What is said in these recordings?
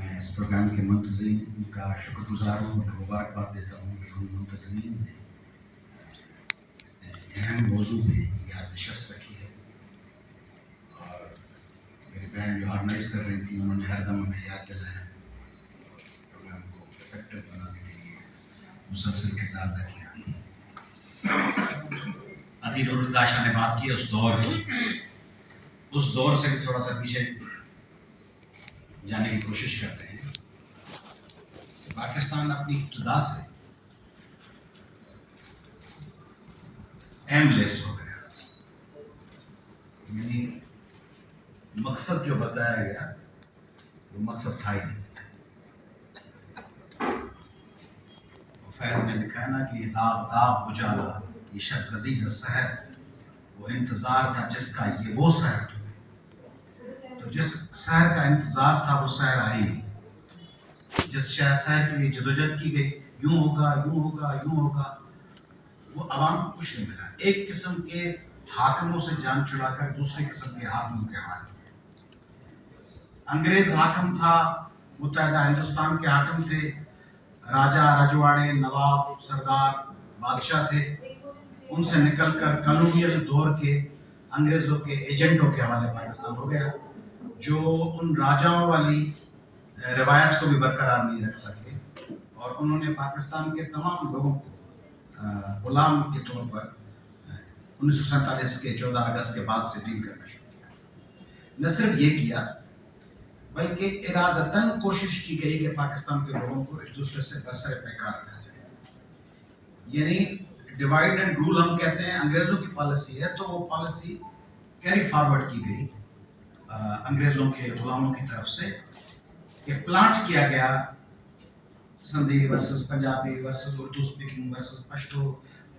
میں اس پروگرام کے منتظمین کا شکر گزار ہوں اور مبارکباد دیتا ہوں کہ ان منتظمین نے اہم موضوع پہ یاد نشست رکھی ہے، اور میری بہن جو آرگنائز کر رہی تھی انہوں نے ہر دم ہمیں یاد دلایا اور پروگرام کو افیکٹو بنانے کے لیے مسلسل کردار ادا کیا۔ عدی نوراللہ شاہ نے بات کی اس دور کی، اس دور سے بھی تھوڑا سا پیچھے جانے کی کوشش کرتے ہیں کہ پاکستان اپنی ابتدا سے ایم لیس ہو گیا، یعنی مقصد جو بتایا گیا وہ مقصد تھا ہی نہیں۔ فیض نے لکھا ہے نا کہ یہ داغ داغ اجالا، یہ شب گزید سحر، وہ انتظار تھا جس کا یہ وہ سحر تمہیں، تو جس سحر کا انتظار تھا وہ سحر آئی نہیں۔ جس سحر کے لیے جدوجہد کی گئی یوں ہوگا یوں ہوگا یوں ہوگا، وہ عوام کو کچھ نہیں ملا۔ ایک قسم کے حاکموں سے جان چھڑا کر دوسرے قسم کے حاکموں کے حوالے کیا۔ انگریز حاکم تھا، متحدہ ہندوستان کے حاکم تھے، راجہ رجواڑے نواب سردار بادشاہ تھے، ان سے نکل کر کالونیل دور کے انگریزوں کے ایجنٹوں کے حوالے پاکستان ہو گیا، جو ان راجاؤں والی روایت کو بھی برقرار نہیں رکھ سکے، اور انہوں نے پاکستان کے تمام لوگوں کو غلام کے طور پر 1947 کے 14 اگست کے بعد سے ڈیل کرنا شروع کیا۔ نہ صرف یہ کیا بلکہ ارادتاً کوشش کی گئی کہ پاکستان کے لوگوں کو ایک دوسرے سے برسر پیکار رکھا جائے، یعنی ڈیوائڈ اینڈ رول ہم کہتے ہیں، انگریزوں کی پالیسی ہے تو وہ پالیسی کیری فارورڈ کی گئی انگریزوں کے غلاموں کی طرف سے، کہ پلانٹ کیا گیا Sindhi versus Punjabi versus Urdu speaking versus Pashto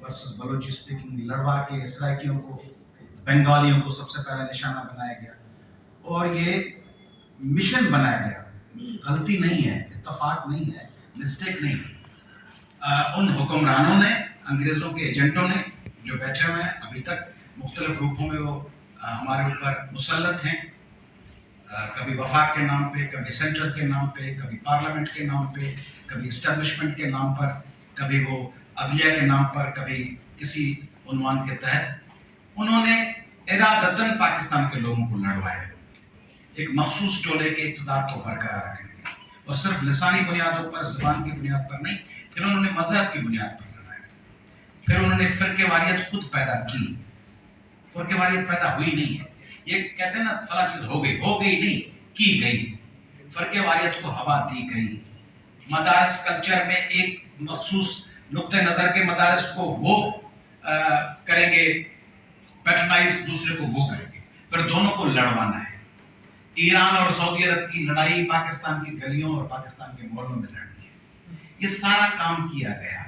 versus Balochi speaking, لڑوا کے سرائکیوں کو بنگالیوں کو سب سے پہلے نشانہ بنایا گیا، اور یہ مشن بنایا گیا۔ غلطی نہیں ہے، اتفاق نہیں ہے، مسٹیک نہیں ہے۔ ان حکمرانوں نے، انگریزوں کے ایجنٹوں نے جو بیٹھے ہوئے ہیں ابھی تک مختلف روپوں میں، وہ ہمارے اوپر مسلط ہیں، کبھی وفاق کے نام پہ، کبھی سینٹر کے نام پہ، کبھی پارلیمنٹ کے نام پہ، کبھی اسٹیبلشمنٹ کے نام پر، کبھی وہ عدلیہ کے نام پر، کبھی کسی عنوان کے تحت انہوں نے ارادتاً پاکستان کے لوگوں کو لڑوایا ایک مخصوص ٹولے کے اقتدار کو برقرار رکھنے کے لیے، اور صرف لسانی بنیادوں پر، زبان کی بنیاد پر نہیں، پھر انہوں نے مذہب کی بنیاد پر لڑایا، پھر انہوں نے فرقے واریت خود پیدا کی۔ فرقے واریت پیدا ہوئی نہیں ہے، یہ کہتے ہیں نا فلاں چیز ہو گئی نہیں، کی گئی۔ فرقے واریت کو ہوا دی گئی۔ مدارس کلچر میں ایک مخصوص نقطہ نظر کے مدارس کو وہ کریں گے پیٹرنائز، دوسرے کو وہ کریں گے، پھر دونوں کو لڑوانا ہے۔ ایران اور سعودی عرب کی لڑائی پاکستان کی گلیوں اور پاکستان کے محلوں میں لڑنی ہے۔ یہ سارا کام کیا گیا،